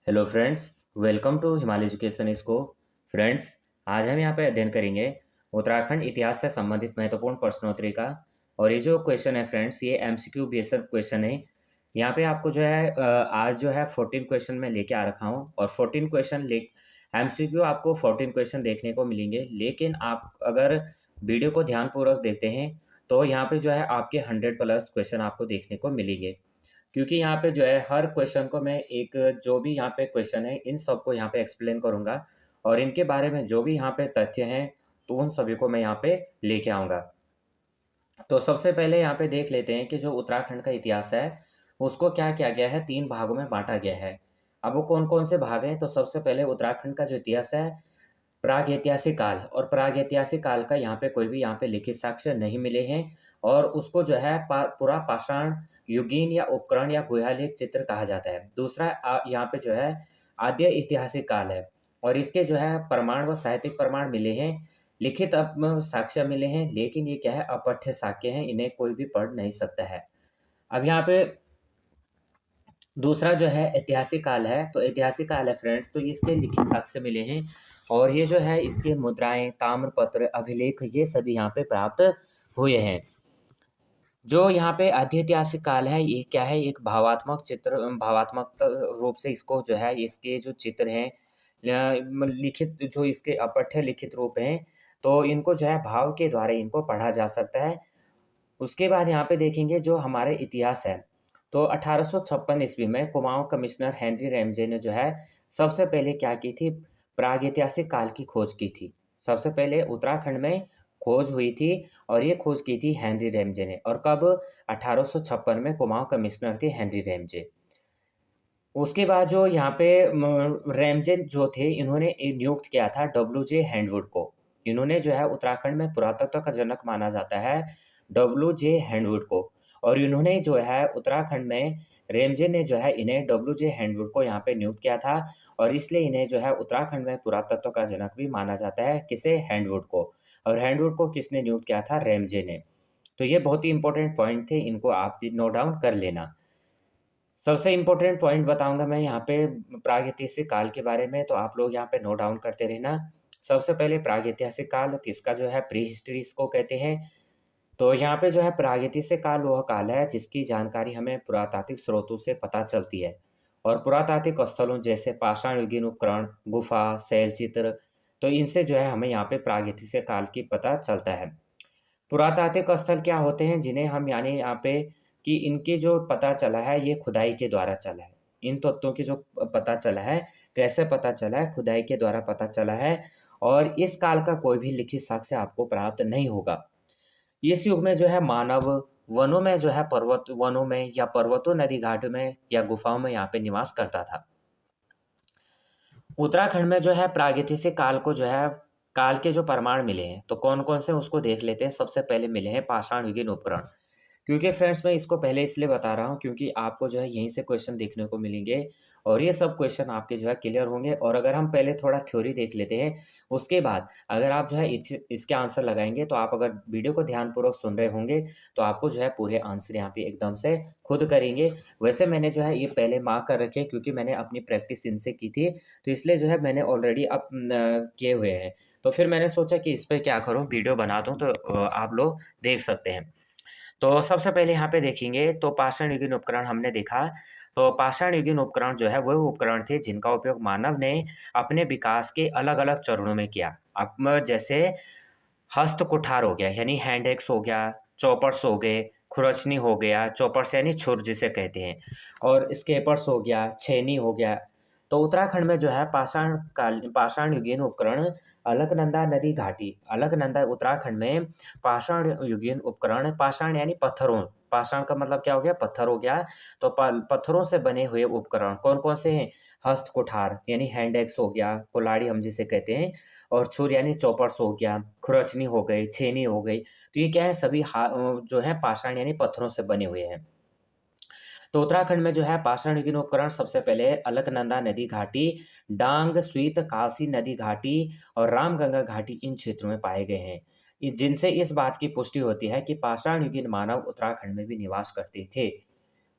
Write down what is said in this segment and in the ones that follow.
Hello friends, welcome to Himalaya education इसको। Friends, आज हम यहाँ पे अध्ययन करेंगे उत्तराखंड इतिहास से संबंधित महत्वपूर्ण प्रश्नोत्तरी का। और ये जो क्वेश्चन है फ्रेंड्स, ये एमसीक्यू बेस्ड क्वेश्चन है। यहाँ पे आपको जो है आज जो है 14 क्वेश्चन मैं लेके आ रखा हूँ और 14 क्वेश्चन ले एमसीक्यू आपको 14 क्वेश्चन देखने को मिलेंगे। लेकिन आप अगर वीडियो को ध्यानपूर्वक देखते हैं तो यहाँ पे जो है आपके 100+ क्वेश्चन आपको देखने को मिलेंगे। क्योंकि यहाँ पे जो है हर क्वेश्चन को मैं एक जो भी यहाँ पे क्वेश्चन है इन सबको यहाँ पे एक्सप्लेन करूँगा और इनके बारे में जो भी यहाँ पे तथ्य हैं तो उन सभी को मैं यहाँ पे लेके आऊँगा। तो सबसे पहले यहाँ पे देख लेते हैं कि जो उत्तराखंड का इतिहास है उसको क्या किया गया है, 3 भागों में बांटा गया है। अब वो कौन कौन से भाग हैं, तो सबसे पहले उत्तराखंड का जो इतिहास है प्रागैतिहासिक काल, और प्रागैतिहासिक काल का यहाँ पे कोई भी यहाँ पे लिखित साक्ष्य नहीं मिले हैं और उसको जो है पूरा पाषाण युगीन या उपकरण या गुहालेख चित्र कहा जाता है। दूसरा यहाँ पे जो है आद्य ऐतिहासिक काल है और इसके जो है प्रमाण व साहित्यिक प्रमाण मिले हैं, लिखित साक्ष्य मिले हैं, लेकिन ये क्या है, अपठ्य साक्ष्य हैं, इन्हें कोई भी पढ़ नहीं सकता है। अब यहाँ पे दूसरा जो है ऐतिहासिक काल है, तो ऐतिहासिक काल है फ्रेंड्स, तो इसके लिखित साक्ष्य मिले हैं और ये जो है इसके मुद्राएं, ताम्रपत्र, अभिलेख ये सभी यहाँ पे प्राप्त हुए हैं। जो यहाँ पे आध्यऐतिहासिक काल है ये क्या है, एक भावात्मक रूप से इसको जो है इसके जो चित्र हैं लिखित, जो इसके अपठ्य लिखित रूप हैं, तो इनको जो है भाव के द्वारा इनको पढ़ा जा सकता है। उसके बाद यहाँ पे देखेंगे जो हमारे इतिहास है, तो 1856 ईस्वी में कुमाऊं कमिश्नर हेनरी रैमजे ने जो है सबसे पहले क्या की थी, प्रागैतिहासिक काल की खोज की थी। सबसे पहले उत्तराखंड में खोज हुई थी और ये खोज की थी हेनरी रैमजे ने। और कब? 1856 में कुमाऊं कमिश्नर थे हेनरी रैमजे। उसके बाद जो यहाँ पे रैमजे जो थे, इन्होंने नियुक्त किया था डब्ल्यू.जे. हैंडवुड को। इन्होंने जो है उत्तराखंड में पुरातत्व का जनक माना जाता है डब्ल्यू.जे. हैंडवुड को। और इन्होंने जो है उत्तराखंड में रैमजे ने जो है इन्हें डब्ल्यू.जे. हैंडवुड को यहाँ पे नियुक्त किया था और इसलिए इन्हें जो है उत्तराखंड में पुरातत्व का जनक भी माना जाता है। किसे? हैंडवुड को। और हैंडवुड को किसने नियुक्त किया था? रैमजे ने। तो ये बहुत ही इंपॉर्टेंट पॉइंट थे, इनको आप नोट डाउन कर लेना। सबसे इम्पोर्टेंट पॉइंट बताऊंगा मैं यहाँ पे प्रागैतिहासिक काल के बारे में, तो आप लोग यहाँ पे नोट डाउन करते रहना। सबसे पहले प्रागैतिहासिक काल, इसका जो है प्री हिस्ट्री इसको कहते हैं। तो यहाँ पे जो है प्रागैतिहासिक काल वह काल है जिसकी जानकारी हमें पुरातात्विक स्रोतों से पता चलती है और पुरातात्विक स्थलों जैसे पाषाण युगीन उपकरण, गुफा, शैलचित्र, तो इनसे जो है हमें यहाँ पे प्रागैतिहासिक काल की पता चलता है। पुरातात्विक स्थल क्या होते हैं जिन्हें हम यानी यहाँ पे कि इनके जो पता चला है ये खुदाई के द्वारा चला है। इन तत्वों की जो पता चला है, कैसे पता चला है? खुदाई के द्वारा पता चला है और इस काल का कोई भी लिखित साक्ष्य आपको प्राप्त नहीं होगा। इस युग में जो है मानव वनों में जो है वनों में या पर्वतों, नदी घाट में या गुफाओं में यहाँ पे निवास करता था। उत्तराखंड में जो है प्रागैतिहासिक काल को जो है काल के जो प्रमाण मिले हैं, तो कौन कौन से उसको देख लेते हैं। सबसे पहले मिले हैं पाषाण युगीन उपकरण। क्योंकि फ्रेंड्स मैं इसको पहले इसलिए बता रहा हूँ क्योंकि आपको जो है यहीं से क्वेश्चन देखने को मिलेंगे और ये सब क्वेश्चन आपके जो है क्लियर होंगे। और अगर हम पहले थोड़ा थ्योरी देख लेते हैं, उसके बाद अगर आप जो है इसके आंसर लगाएंगे, तो आप अगर वीडियो को ध्यानपूर्वक सुन रहे होंगे तो आपको जो है पूरे आंसर यहाँ पे एकदम से खुद करेंगे। वैसे मैंने जो है ये पहले मार्क कर रखे क्योंकि मैंने अपनी प्रैक्टिस इनसे की थी, तो इसलिए जो है मैंने ऑलरेडी अब किए हुए हैं। तो फिर मैंने सोचा कि इस पर क्या करूँ, वीडियो बना दूँ तो आप लोग देख सकते हैं। तो सबसे पहले यहाँ पे देखेंगे तो पाषाण युगीन उपकरण हमने देखा। तो पाषाण युगीन उपकरण जो है वह उपकरण थे जिनका उपयोग मानव ने अपने विकास के अलग अलग चरणों में किया। अब जैसे हस्त कुठार हो गया यानी हैंड एक्स हो गया, चॉपर्स हो गए, खुरचनी हो गया, चॉपर्स यानी छुर जिसे कहते हैं, और स्केपर्स हो गया, छेनी हो गया। तो उत्तराखंड में जो है पाषाण युगीन उपकरण अलकनंदा नदी घाटी, अलकनंदा उत्तराखंड में पाषाण युगीन उपकरण, पाषाण यानी पत्थरों, पाषाण का मतलब क्या हो गया? पत्थर हो गया। तो पत्थरों से बने हुए उपकरण कौन कौन से हैं? हस्त कुठार यानी हैंड एक्स हो गया, कुल्हाड़ी हम जिसे कहते हैं, और छुर यानी चॉपर्स हो गया, खुरचनी हो गई, छेनी हो गई। तो ये क्या है? सभी जो है पाषाण यानी पत्थरों से बने हुए हैं। तो उत्तराखंड में जो है पाषाण युगीन उपकरण सबसे पहले अलकनंदा नदी घाटी, डांग, स्वीत, कालसी नदी घाटी और रामगंगा घाटी इन क्षेत्रों में पाए गए हैं। जिनसे इस बात की पुष्टि होती है कि पाषाण युगीन मानव उत्तराखंड में भी निवास करते थे।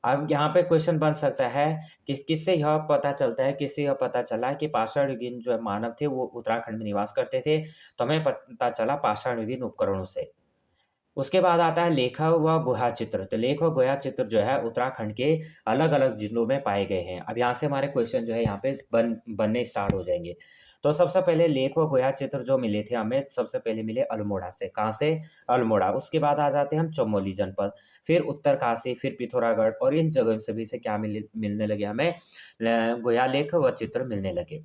अब यहाँ पे क्वेश्चन बन सकता है कि किससे यह पता चलता है, किससे यह पता चला कि पाषाणयुगीन जो मानव थे वो उत्तराखंड में निवास करते थे, तो हमें पता चला पाषाणयुगीन उपकरणों से। उसके बाद आता है लेख व गुहा चित्र। तो लेख व गुहा चित्र जो है उत्तराखंड के अलग-अलग जिलों में पाए गए हैं। अब यहाँ से हमारे क्वेश्चन जो है यहाँ पे बनने स्टार्ट हो जाएँगे। तो सबसे पहले लेख व गुहा चित्र जो मिले थे हमें, सबसे पहले मिले अल्मोड़ा से। कहाँ से? अल्मोड़ा। उसके बाद आ जाते हैं हम चमोली जनपद, फिर उत्तरकाशी, फिर पिथौरागढ़ और इन जगहों सभी से क्या मिलने लगे हमें ल गुहा लेख व चित्र मिलने लगे।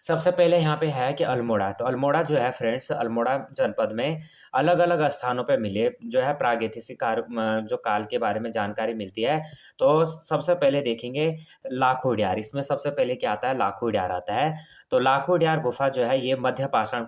सबसे पहले यहाँ पे है कि अल्मोड़ा, तो अल्मोड़ा जो है फ्रेंड्स, अल्मोड़ा जनपद में अलग-अलग स्थानों पे मिले जो है प्रागैतिहासिक जो काल के बारे में जानकारी मिलती है। तो सबसे पहले देखेंगे लाखों उड्यार, इसमें सबसे पहले क्या आता है? लाखों उड्यार आता है। तो लाखों उड्यार गुफा जो है ये मध्य पाषाण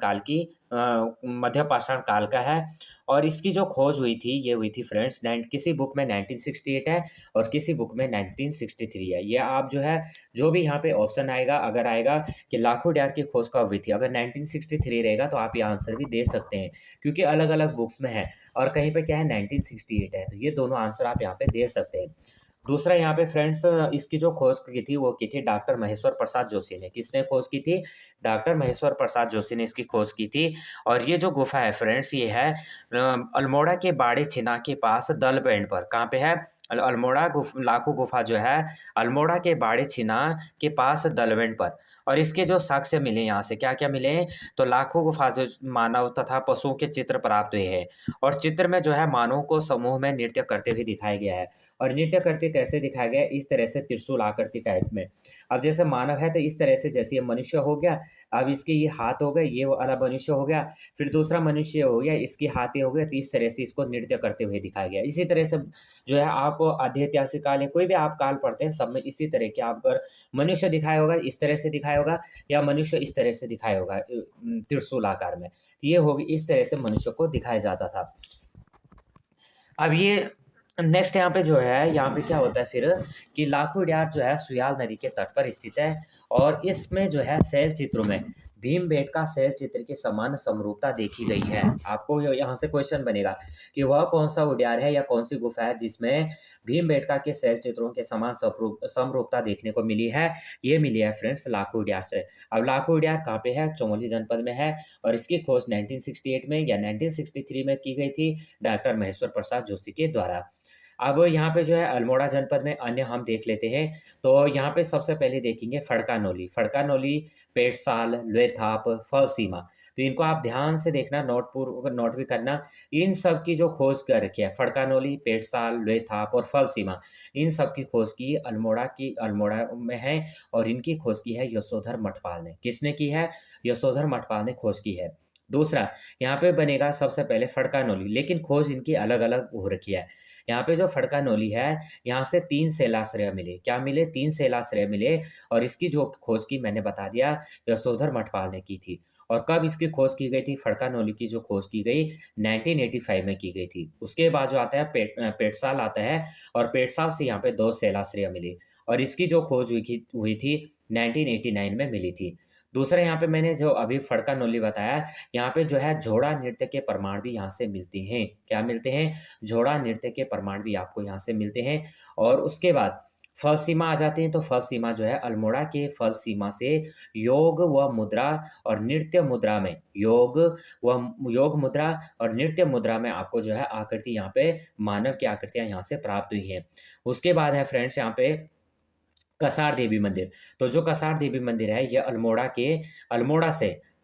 काल का है और इसकी जो खोज हुई थी, ये हुई थी फ्रेंड्स किसी बुक में 1968 है और किसी बुक में 1963 है। ये आप जो है, जो भी यहाँ पे ऑप्शन आएगा, अगर आएगा कि लाखों उड्यार की खोज कब हुई थी? अगर 1963 रहेगा तो आप ये आंसर भी दे सकते हैं, क्योंकि अलग-अलग बुक्स में है और कहीं पे क्या है 1968 है, तो ये दोनों आंसर आप यहाँ पे दे सकते हैं। दूसरा यहाँ पे फ्रेंड्स इसकी जो खोज की थी वो की थी डॉक्टर महेश्वर प्रसाद जोशी ने। किसने खोज की थी? डॉक्टर महेश्वर प्रसाद जोशी ने इसकी खोज की थी और ये जो गुफा है फ्रेंड्स ये है अल्मोड़ा के बाड़े छिना के पास दल बैंड पर। कहाँ पे है? अल्मोड़ा लाखों गुफा जो है अल्मोड़ा के बाड़े छिना के पास दलबैंड पर। और इसके जो साक्ष्य मिले यहाँ से, क्या-क्या मिले हैं? तो लाखों गुफा से मानव तथा पशुओं के चित्र प्राप्त हुए हैं और चित्र में जो है मानवों को समूह में नृत्य करते हुए दिखाया गया है। और नृत्य करते कैसे दिखाया गया है? इस तरह से त्रिशूल आकृति टाइप में। अब जैसे मानव है तो इस तरह से, जैसे ये मनुष्य हो गया, अब इसके ये हाथ हो गए, ये वाला मनुष्य हो गया, फिर दूसरा मनुष्य हो गया, इसके हाथ ये हो गए, तो इस तरह से इसको नृत्य करते हुए दिखाया गया है। इसी तरह से जो है आप आधे ऐतिहासिक काल या कोई भी आप काल पढ़ते हैं, सब में इसी तरह के आप अगर मनुष्य दिखाया होगा, इस तरह से दिखाया होगा या मनुष्य इस तरह से दिखाया होगा त्रिशूल आकार में। तो ये होगी, इस तरह से मनुष्य को दिखाया जाता था। अब ये नेक्स्ट यहाँ पे जो है, यहाँ पे क्या होता है फिर कि लाखों उड्यार जो है सुयाल नदी के तट पर स्थित है और इसमें जो है शैल चित्रों में भीमबेटका शैल चित्र के समान समरूपता देखी गई है। आपको यहाँ से क्वेश्चन बनेगा कि वह कौन सा उड्यार है या कौन सी गुफा है जिसमें भीमबेटका के शैल चित्रों के समान समरूपता देखने को मिली है? ये मिली है फ्रेंड्स लाखों उड्यार से। अब लाखों उड्यार कहाँ पे है? चमोली जनपद में है और इसकी खोज 1968 में या 1963 में की गई थी डॉक्टर महेश्वर प्रसाद जोशी के द्वारा। अब यहाँ पे जो है अल्मोड़ा जनपद में अन्य हम देख लेते हैं, तो यहाँ पे सबसे पहले देखेंगे फड़का नौली, पेटसाल, लुएथाप, फलसीमा। तो इनको आप ध्यान से देखना, नोट भी करना। इन सब की जो खोज कर रखी है, फड़का नौली, पेटसाल, लुएथाप और फलसीमा, इन सब की खोज अल्मोड़ा में है और इनकी खोज की है यशोधर मठपाल ने। किसने की है? यशोधर मठपाल ने खोज की है। दूसरा, यहाँ पे बनेगा सबसे पहले फड़का-नौली, लेकिन खोज इनकी अलग-अलग हो रखी है। यहाँ पे जो फड़का-नौली है, यहाँ से 3 शिलाश्रय मिले। क्या मिले? 3 शिलाश्रय मिले और इसकी जो खोज की मैंने बता दिया, यशोधर मठपाल ने की थी। और कब इसकी खोज की गई थी? फड़का-नौली की जो खोज की गई 1985 में की गई थी। उसके बाद जो आता है पेटसाल आता है और पेटसाल से यहाँ पे 2 शिलाश्रय मिले और इसकी जो खोज हुई थी 1989 में मिली थी। दूसरा यहाँ पे मैंने जो अभी फड़का-नौली बताया, यहाँ पे जो है झोड़ा नृत्य के प्रमाण भी यहाँ से मिलते हैं। क्या मिलते हैं? झोड़ा नृत्य के प्रमाण भी आपको यहाँ से मिलते हैं। और उसके बाद फल सीमा आ जाते हैं, तो फल सीमा जो है अल्मोड़ा के फल सीमा से योग व मुद्रा और नृत्य मुद्रा में योग मुद्रा और नृत्य मुद्रा में आपको जो है आकृति यहाँ पे मानव की आकृतियाँ यहाँ से प्राप्त हुई हैं। उसके बाद है फ्रेंड्स यहाँ पे कसार देवी मंदिर। तो जो कसार देवी मंदिर है ये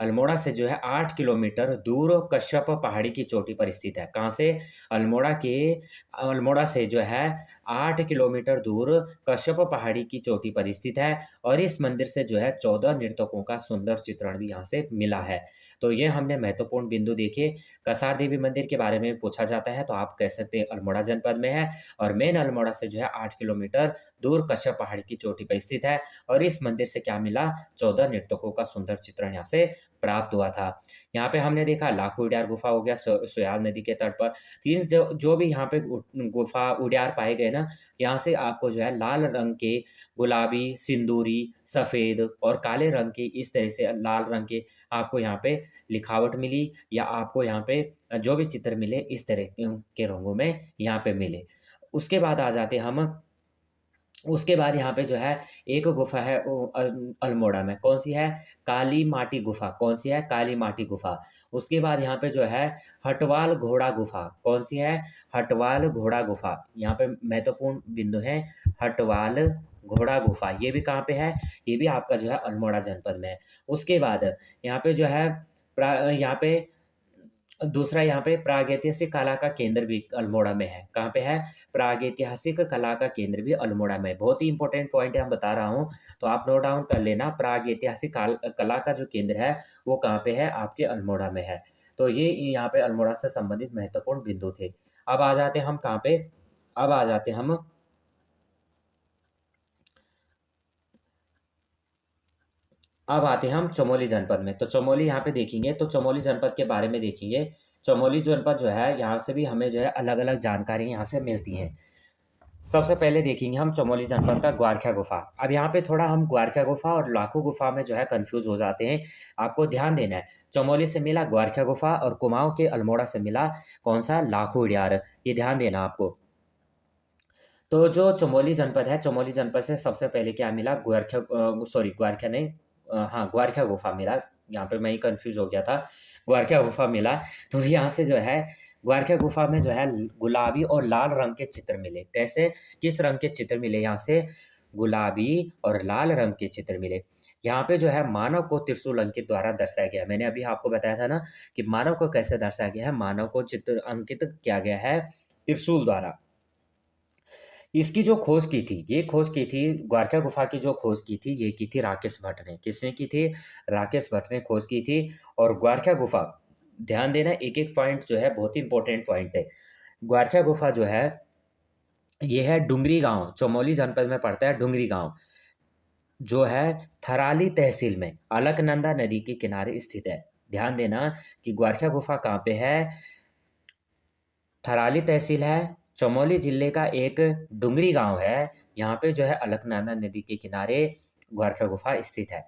अल्मोड़ा से जो है 8 किलोमीटर दूर कश्यप पहाड़ी की चोटी पर स्थित है। कहाँ से? अल्मोड़ा से जो है 8 किलोमीटर दूर कश्यप पहाड़ी की चोटी पर स्थित है और इस मंदिर से जो है 14 नर्तकों का सुंदर चित्रण भी यहाँ से मिला है। तो ये हमने महत्वपूर्ण बिंदु देखे। कसार देवी मंदिर के बारे में पूछा जाता है तो आप कह सकते हैं अल्मोड़ा जनपद में है और मेन अल्मोड़ा से जो है 8 किलोमीटर दूर कश्यप पहाड़ी की चोटी पर स्थित है और इस मंदिर से क्या मिला? 14 नर्तकों का सुंदर चित्रण यहाँ से प्राप्त हुआ था। यहाँ पे हमने देखा लाखों उड्यार गुफा हो गया सुयाल नदी के तट पर। तीन जो भी यहाँ पे गुफा उड्यार पाए गए ना, यहाँ से आपको जो है लाल रंग के, गुलाबी, सिंदूरी, सफ़ेद और काले रंग के, इस तरह से लाल रंग के आपको यहाँ पे लिखावट मिली या आपको यहाँ पे जो भी चित्र मिले इस तरह के रंगों में यहाँ पे मिले। उसके बाद आ जाते हैं हम, उसके बाद यहाँ पे जो है एक गुफा है वो अल्मोड़ा में, कौन सी है? काली माटी गुफा। कौन सी है? काली माटी गुफा। उसके बाद यहाँ पे जो है हटवाल घोड़ा गुफा। कौन सी है? हटवाल घोड़ा गुफा। यहाँ पे महत्वपूर्ण बिंदु है, हटवाल घोड़ा गुफा। ये भी कहाँ पे है? ये भी आपका जो है अल्मोड़ा जनपद में है। उसके बाद यहाँ पे जो है यहाँ पे दूसरा, यहाँ पे प्रागैतिहासिक कला का केंद्र भी अल्मोड़ा में है। कहाँ पे है? प्रागैतिहासिक कला का केंद्र भी अल्मोड़ा में है। बहुत ही इंपॉर्टेंट पॉइंट है, हम बता रहा हूँ, तो आप नोट डाउन कर लेना। प्रागैतिहासिक कला का जो केंद्र है वो कहाँ पे है? आपके अल्मोड़ा में है। तो ये यहाँ पे अल्मोड़ा से संबंधित महत्वपूर्ण बिंदु थे। अब आ जाते हैं हम कहाँ पे? अब आ जाते हैं हम, अब आते हैं हम चमोली जनपद में। तो चमोली यहाँ पे देखेंगे, तो चमोली जनपद के बारे में देखेंगे। चमोली जनपद जो है, यहाँ से भी हमें जो है अलग अलग जानकारी यहाँ से मिलती हैं। सबसे पहले देखेंगे हम चमोली जनपद का ग्वारखा गुफा। अब यहाँ पे थोड़ा हम ग्वारखा गुफा और लाखों गुफा में जो है कंफ्यूज हो जाते हैं। आपको ध्यान देना है, चमोली से मिला ग्वारखा गुफा और कुमाऊं के अल्मोड़ा से मिला कौन सा? लाखों उड़ियार। ये ध्यान देना आपको। तो जो चमोली जनपद है, चमोली जनपद से सबसे पहले क्या मिला? ग्वारखा, सॉरी ग्वारखा नहीं, हाँ ग्वारखा गुफा मिला। यहाँ पे मैं ही कंफ्यूज हो गया था, ग्वारखा गुफा मिला। तो यहाँ से जो है ग्वारखा गुफा में जो है गुलाबी और लाल रंग के चित्र मिले। कैसे? किस रंग के चित्र मिले यहाँ से? गुलाबी और लाल रंग के चित्र मिले। यहाँ पे जो है मानव को त्रिशूल अंकित द्वारा दर्शाया गया। मैंने अभी आपको बताया था ना कि मानव को कैसे दर्शाया गया है। मानव को चित्र अंकित किया गया है त्रिशूल द्वारा। इसकी जो खोज की थी, ये खोज की थी ग्वारखा गुफा की, जो खोज की थी ये की थी राकेश भट्ट ने। किसने की थी? राकेश भट्ट ने खोज की थी। और ग्वारखा गुफा, ध्यान देना, एक एक पॉइंट जो है बहुत ही इंपॉर्टेंट पॉइंट है। ग्वारखा गुफा जो है ये है डुंगरी गांव, चमोली जनपद में पड़ता है डुंगरी गांव, जो है थराली तहसील में अलकनंदा नदी के किनारे स्थित है। ध्यान देना कि ग्वारखा गुफा कहाँ पे है? थराली तहसील है, चमोली जिले का एक डुंगरी गांव है। यहाँ पे जो है अलकनंदा नदी के किनारे ग्वारखा गुफा स्थित है।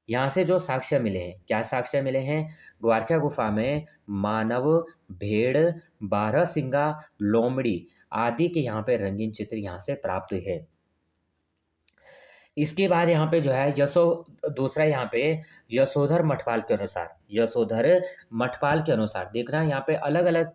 यहाँ से जो साक्ष्य मिले हैं, क्या साक्ष्य मिले हैं? ग्वारखा गुफा में मानव, भेड़, बारहसिंगा, लोमड़ी आदि के यहाँ पे रंगीन चित्र यहाँ से प्राप्त हुए हैं। इसके बाद यहाँ पे जो है दूसरा यहाँ पे यशोधर मठपाल के अनुसार, यशोधर मठपाल के अनुसार देखना, यहाँ पे अलग अलग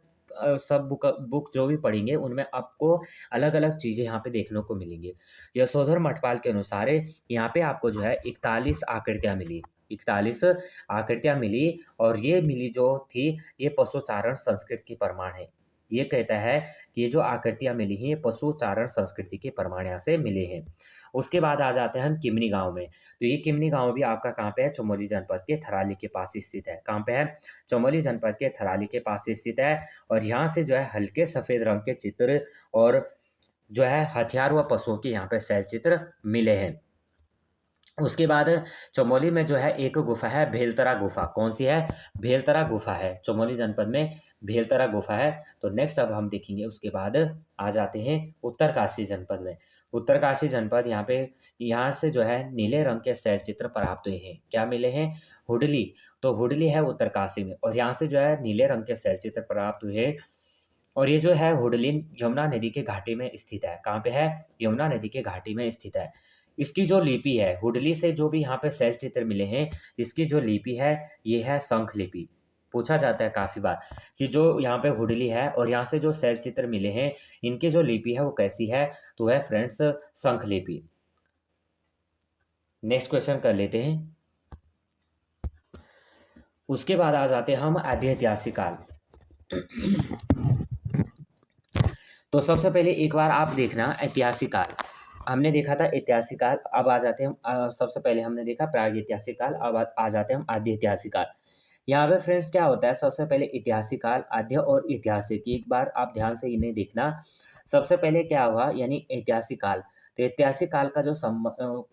सब बुक जो भी पढ़ेंगे उनमें आपको अलग अलग चीज़ें यहाँ पे देखने को मिलेंगी। यशोधर मठपाल के अनुसार यहाँ पे आपको जो है 41 आकृतियाँ मिली, 41 आकृतियाँ मिली। और ये मिली जो थी, ये पशुचारण संस्कृति की प्रमाण है। ये कहता है कि ये जो आकृतियाँ मिली हैं ये पशुचारण संस्कृति के प्रमाण यहाँ से मिले हैं। उसके बाद आ जाते हैं हम किमनी गांव में। तो ये किमनी गांव भी आपका कहाँ पे है? चमोली जनपद के थराली के पास स्थित है। कहाँ पे है? चमोली जनपद के थराली के पास स्थित है। और यहाँ से जो है हल्के सफ़ेद रंग के चित्र और जो है हथियार व पशुओं के यहाँ पे शैल चित्र मिले हैं। उसके बाद चमोली में जो है एक गुफा है, भेलतरा गुफा। कौन सी है? भेलतरा गुफा है, चमोली जनपद में भेलतरा गुफा है। तो नेक्स्ट अब हम देखेंगे, उसके बाद आ जाते हैं उत्तरकाशी जनपद में। उत्तरकाशी जनपद, यहाँ से जो है नीले रंग के शैल चित्र प्राप्त हुए हैं। क्या मिले हैं? हुडली। तो हुडली है उत्तरकाशी में, और यहाँ से जो है नीले रंग के शैल चित्र प्राप्त हुए हैं। और ये जो है हुडली यमुना नदी के घाटी में स्थित है। कहाँ पे है? यमुना नदी के घाटी में स्थित है। इसकी जो लिपि है, हुडली से जो भी यहाँ पे शैल चित्र मिले हैं, इसकी जो लिपि है ये है शंख लिपि। पूछा जाता है काफ़ी बार कि जो यहाँ पे हुडली है और यहाँ से जो शैल चित्र मिले हैं, इनकी जो लिपि है वो कैसी है? तो है फ्रेंड्स शंख लिपि। नेक्स्ट क्वेश्चन कर लेते हैं। उसके बाद आ जाते हैं हम आदि ऐतिहासिक काल। तो सबसे पहले एक बार आप देखना ऐतिहासिक काल, हमने देखा था ऐतिहासिक काल। अब आ जाते हैं हम सबसे पहले हमने देखा प्रागैतिहासिक काल, अब आ जाते हैं हम आदि ऐतिहासिक काल। यहाँ पे फ्रेंड्स क्या होता है? सबसे पहले ऐतिहासिक काल, आद्य और ऐतिहासिक, एक बार आप ध्यान से इन्हें देखना। सबसे पहले क्या हुआ, यानी ऐतिहासिक काल। तो ऐतिहासिक काल का जो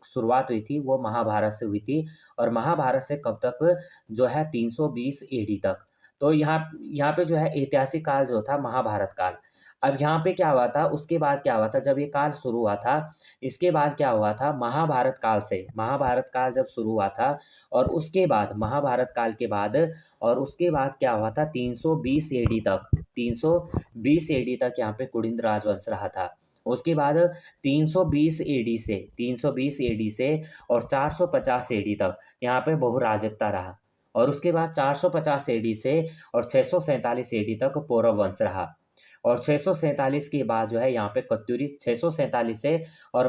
शुरुआत हुई थी वो महाभारत से हुई थी। और महाभारत से कब तक? जो है 320 AD तक। तो यहाँ यहाँ पे जो है ऐतिहासिक काल जो था महाभारत काल। अब यहाँ पे क्या हुआ था, उसके बाद क्या हुआ था, जब ये काल शुरू हुआ था, इसके बाद क्या हुआ था, महाभारत काल से, महाभारत काल जब शुरू हुआ था और उसके बाद महाभारत काल के बाद और उसके बाद क्या हुआ था, 320 एडी तक, 320 एडी तक यहाँ पे कुलिंद राजवंश रहा था। उसके बाद 320 एडी से और 450 एडी तक यहाँ पे बहुराजकता रहा। और उसके बाद 450 एडी से और 647 एडी तक पौरव वंश रहा। और 647 के बाद जो है यहाँ पे कत्यूरी, 647 से और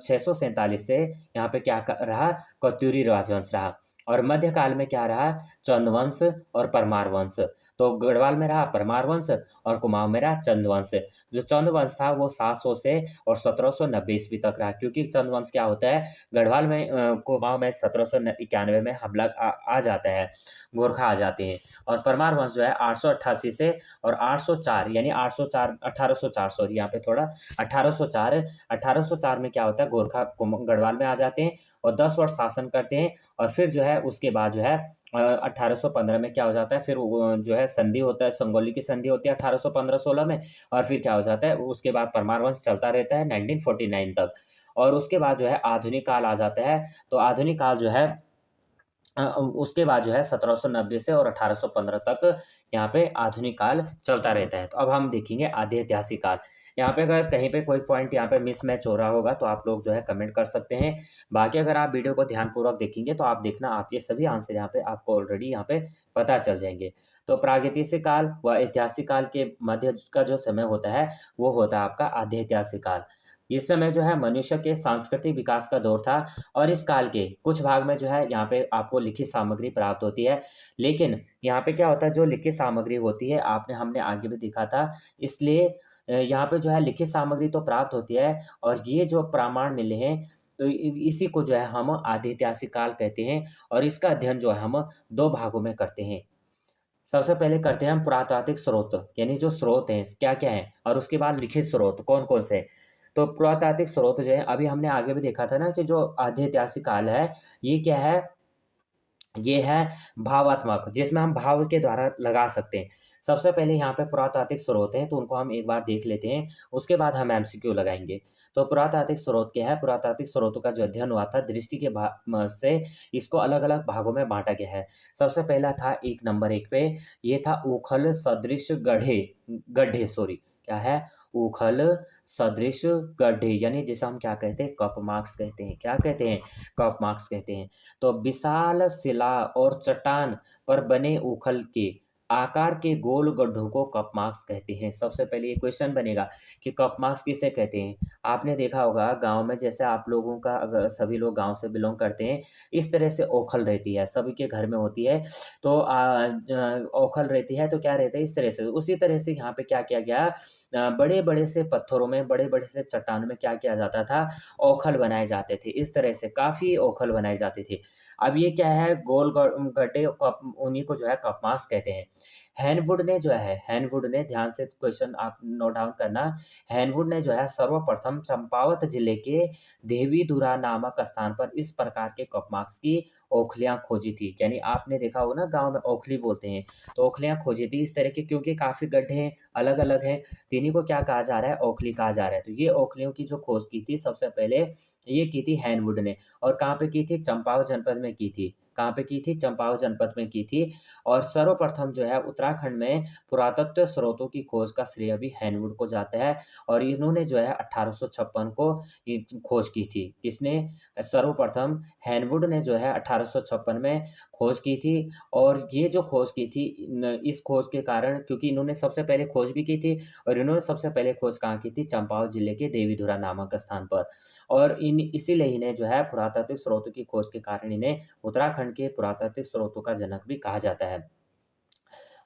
647 से यहाँ पे क्या रहा, कत्यूरी राजवंश रहा। और मध्यकाल में क्या रहा, चंदवंश और परमार वंश। तो गढ़वाल में रहा परमार वंश और कुमाऊं में रहा चंदवंश। जो चंदवंश था वो 700 से और 1790 ईस्वी तक रहा, क्योंकि चंदवंश क्या होता है, गढ़वाल में कुमाऊं में 1791 में हमला आ जाता है, गोरखा आ जाते हैं। और परमार वंश जो है 888 से और 804, यानी 804 1804, सॉरी यहाँ पे थोड़ा 1804 में क्या होता है, गोरखा गढ़वाल में आ जाते हैं और 10 वर्ष शासन करते हैं। और फिर जो है उसके बाद जो है 1815 में क्या हो जाता है, फिर जो है संधि होता है, संगोली की संधि होती है 1815-16 में। और फिर क्या हो जाता है, उसके बाद परमार वंश चलता रहता है 1949 तक। और उसके बाद जो है आधुनिक काल आ जाता है। तो आधुनिक काल जो है उसके बाद जो है 1790 से और 1815 तक यहाँ पे आधुनिक काल चलता रहता है। तो अब हम देखेंगे आधे ऐतिहासिक काल। यहाँ पे अगर कहीं पे कोई पॉइंट यहाँ पे मिसमैच हो रहा होगा तो आप लोग जो है कमेंट कर सकते हैं। बाकी अगर आप वीडियो को ध्यानपूर्वक देखेंगे तो आप देखना, आप ये सभी आंसर यहाँ पे आपको ऑलरेडी यहाँ पे पता चल जाएंगे। तो प्रागैतिहासिक काल व ऐतिहासिक काल के मध्य का जो समय होता है वो होता है आपका आधे ऐतिहासिक काल। इस समय जो है मनुष्य के सांस्कृतिक विकास का दौर था। और इस काल के कुछ भाग में जो है यहाँ पे आपको लिखित सामग्री प्राप्त होती है। लेकिन यहाँ पे क्या होता है, जो लिखित सामग्री होती है आपने हमने आगे भी देखा था, इसलिए यहाँ पे जो है लिखित सामग्री तो प्राप्त होती है और ये जो प्रमाण मिले हैं तो इसी को जो है हम आधि ऐतिहासिक काल कहते हैं। और इसका अध्ययन जो है हम दो भागों में करते हैं। सबसे पहले करते हैं हम पुरातात्विक स्रोत, यानी जो स्रोत हैं क्या क्या हैं, और उसके बाद लिखित स्रोत कौन कौन से हैं। तो पुरातात्विक स्रोत जो है अभी हमने आगे भी देखा था ना कि जो आधे ऐतिहासिक काल है ये क्या है, ये है भावात्मक, जिसमें हम भाव के द्वारा लगा सकते हैं। सबसे पहले यहाँ पे पुरातात्विक स्रोत हैं तो उनको हम एक बार देख लेते हैं, उसके बाद हम एमसीक्यू लगाएंगे। तो पुरातात्विक स्रोत क्या है, पुरातात्विक स्रोतों का जो अध्ययन हुआ था दृष्टि के से इसको अलग अलग भागों में बांटा गया है। सबसे पहला था एक नंबर एक पे, ये था उखल सदृश गड्ढे सॉरी क्या है, उखल सदृश गड्ढे, यानी जिसे हम क्या कहते हैं, कप मार्क्स कहते हैं। क्या कहते हैं, कप मार्क्स कहते हैं। तो विशाल शिला और चट्टान पर बने उखल के आकार के गोल गड्ढों को कप मार्क्स कहते हैं। सबसे पहले ये क्वेश्चन बनेगा कि कप मार्क्स किसे कहते हैं। आपने देखा होगा गांव में, जैसे आप लोगों का अगर सभी लोग गांव से बिलोंग करते हैं, इस तरह से ओखल रहती है, सभी के घर में होती है। तो ओखल रहती है तो क्या रहता है, इस तरह से। उसी तरह से यहाँ पे क्या किया गया, बड़े बड़े से पत्थरों में, बड़े बड़े से चट्टानों में क्या किया जाता था, ओखल बनाए जाते थे। इस तरह से काफ़ी ओखल बनाए जाते थे। अब ये क्या है, गोल गड्ढे, उन्हीं को जो है कपास कहते हैं। हैनवुड ने जो है, हैनवुड ने, ध्यान से क्वेश्चन आप नोट डाउन करना, हैनवुड ने जो है सर्वप्रथम चंपावत जिले के देवीधुरा नामक स्थान पर इस प्रकार के कपमार्क्स की ओखलियां खोजी थी। यानी आपने देखा होगा ना, गांव में ओखली बोलते हैं, तो ओखलियां खोजी थी इस तरह की, क्योंकि काफ़ी गड्ढे हैं, अलग अलग हैं, तो इन्हीं को क्या कहा जा रहा है, ओखली कहा जा रहा है। तो ये ओखलियों की जो खोज की थी सबसे पहले ये की थी हैनवुड ने। और कहाँ पे की थी, चंपावत जनपद में की थी। कहाँ पे की थी, चंपावत जनपद में की थी। और सर्वप्रथम जो है उत्तराखंड में पुरातत्व स्रोतों की खोज का श्रेय भी हैनवुड को जाता है। और इन्होंने जो है 1856 को ये खोज की थी। किसने, सर्वप्रथम हैनवुड ने जो है 1856 में खोज की थी। और ये जो खोज की थी, इस खोज के कारण, क्योंकि इन्होंने सबसे पहले खोज भी की थी, और इन्होंने सबसे पहले खोज कहाँ की थी, चंपावत जिले के देवीधुरा नामक स्थान पर। और इसीलिए इन्हें जो है पुरातात्विक स्रोतों की खोज के कारण इन्हें उत्तराखंड के पुरातात्विक स्रोतों का जनक भी कहा जाता है।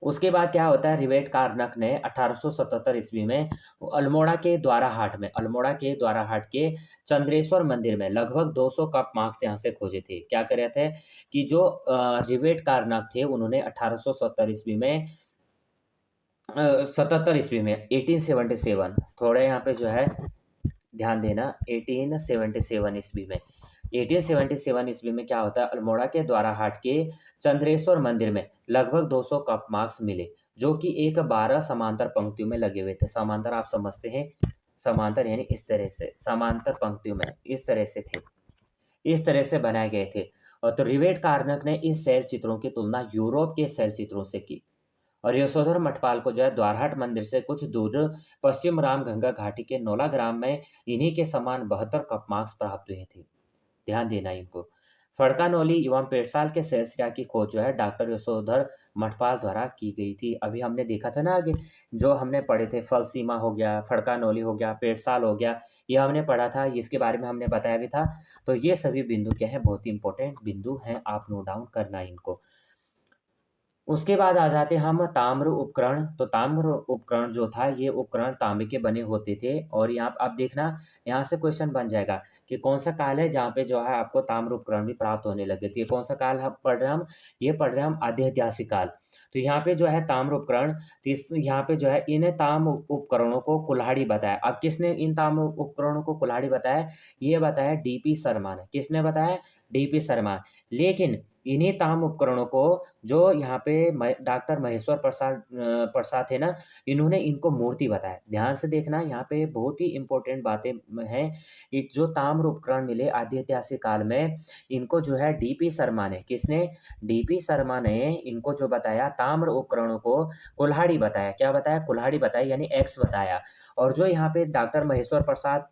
उसके बाद क्या होता है, रिवेट कारनक ने 1877 ईस्वी में अल्मोड़ा के द्वाराहाट के चंद्रेश्वर मंदिर में लगभग 200 कप मार्क्स यहाँ से खोजे थे। क्या कर रहे थे कि जो रिवेट कारनक थे उन्होंने 1870 ईस्वी में 77 ईस्वी में 1877, थोड़ा यहाँ पे जो है ध्यान देना, 1877 ईस्वी में, 1877 ईस्वी में क्या होता है, अल्मोड़ा के द्वाराहाट के चंद्रेश्वर मंदिर में लगभग 200 कप मार्क्स मिले। जो कि एक 12 समांतर पंक्तियों में लगे हुए थे। समांतर आप समझते हैं, समांतर यानी इस तरह से, समांतर पंक्तियों में इस तरह से थे, इस तरह से बनाए गए थे। तो रिवेट कार्नक ने इस शैल चित्रों की तुलना यूरोप के शैल चित्रों से की, और यशोधर मठपाल को जो है द्वारहाट मंदिर से कुछ दूर पश्चिम रामगंगा घाटी के नोला ग्राम में इन्हीं के समान 72 कप मार्क्स प्राप्त हुए थे। ध्यान देना इनको। फड़कानोली एवं पेड़साल के सेल्सिया की खोज जो है डॉक्टर यशोधर मठपाल द्वारा की गई थी। अभी हमने देखा था ना आगे, जो हमने पढ़े थे, फलसीमा हो गया, फड़कानोली हो गया, पेड़साल हो गया, ये हमने पढ़ा था, इसके बारे में हमने बताया भी था। तो ये सभी बिंदु क्या है, बहुत ही इंपॉर्टेंट बिंदु हैं, आप नोट डाउन करना इनको। उसके बाद आ जाते हम ताम्र उपकरण। तो ताम्र उपकरण जो था, ये उपकरण तांबे के बने होते थे, और यहाँ आप देखना, यहाँ से क्वेश्चन बन जाएगा कि कौन सा काल है जहाँ पे जो है आपको ताम्र उपकरण भी प्राप्त होने लगे थे। कौन सा काल हम पढ़ रहे हैं, हम ये पढ़ रहे हैं हम आद्य ऐतिहासिक काल। तो यहाँ पे जो है ताम्र उपकरण, तो इस यहाँ पे जो है इन ताम्र उपकरणों को कुल्हाड़ी बताया। अब किसने इन ताम्र उपकरणों को कुल्हाड़ी बताया? ये बताया डीपी शर्मा ने। किसने बताया? डीपी शर्मा। लेकिन इन्हीं ताम उपकरणों को जो यहाँ पे डॉक्टर महेश्वर प्रसाद थे ना, इन्होंने इनको मूर्ति बताया। ध्यान से देखना, यहाँ पे बहुत ही इंपॉर्टेंट बातें हैं। ये जो ताम्र उपकरण मिले आदि ऐतिहासिक काल में, इनको जो है डीपी शर्मा ने, किसने? डीपी शर्मा ने इनको जो बताया, ताम्र उपकरणों को कुल्हाड़ी बताया। क्या बताया? कुल्हाड़ी बताया, यानी एक्स बताया। और जो यहाँ पे डॉक्टर महेश्वर प्रसाद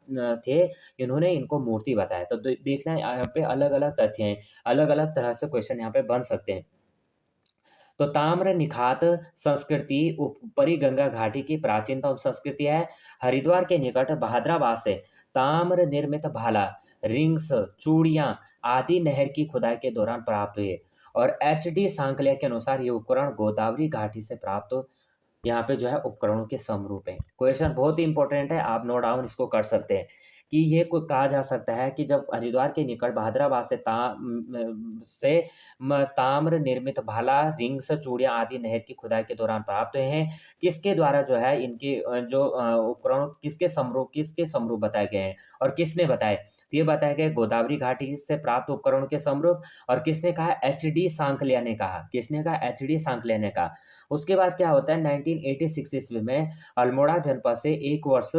थे, इन्होंने इनको मूर्ति बताया। तो देखना यहाँ पे अलग-अलग तथ्य हैं, अलग-अलग तरह से क्वेश्चन यहाँ पे बन सकते हैं। तो ताम्र निखात संस्कृति ऊपरी गंगा घाटी की प्राचीनतम संस्कृति है। हरिद्वार के निकट बहादराबाद से ताम्र निर्मित भाला, रिंग्स, चूड़ियाँ आदि नहर की खुदाई के दौरान प्राप्त हुए, और एच.डी. सांकलिया के अनुसार ये उपकरण गोदावरी घाटी से प्राप्त यहाँ पे जो है उपकरणों के समरूप हैं। क्वेश्चन बहुत ही इंपॉर्टेंट है, आप नोट डाउन इसको कर सकते हैं कि ये को कहा जा सकता है कि जब हरिद्वार के निकट बहादुराबाद से ताम्र निर्मित भाला, रिंग्स, चूड़ियाँ आदि नहर की खुदाई के दौरान प्राप्त हुए हैं। किसके द्वारा जो है इनके जो उपकरण किसके समरूप बताए गए हैं, और किसने बताए? तो ये बताए गए गोदावरी घाटी से प्राप्त उपकरणों के समरूप, और किसने कहा? एच.डी. सांकलिया ने कहा। किसने कहा? एच.डी. सांकलिया ने कहा। उसके बाद क्या होता है, 1986 ईस्वी में अल्मोड़ा जनपद से एक वर्ष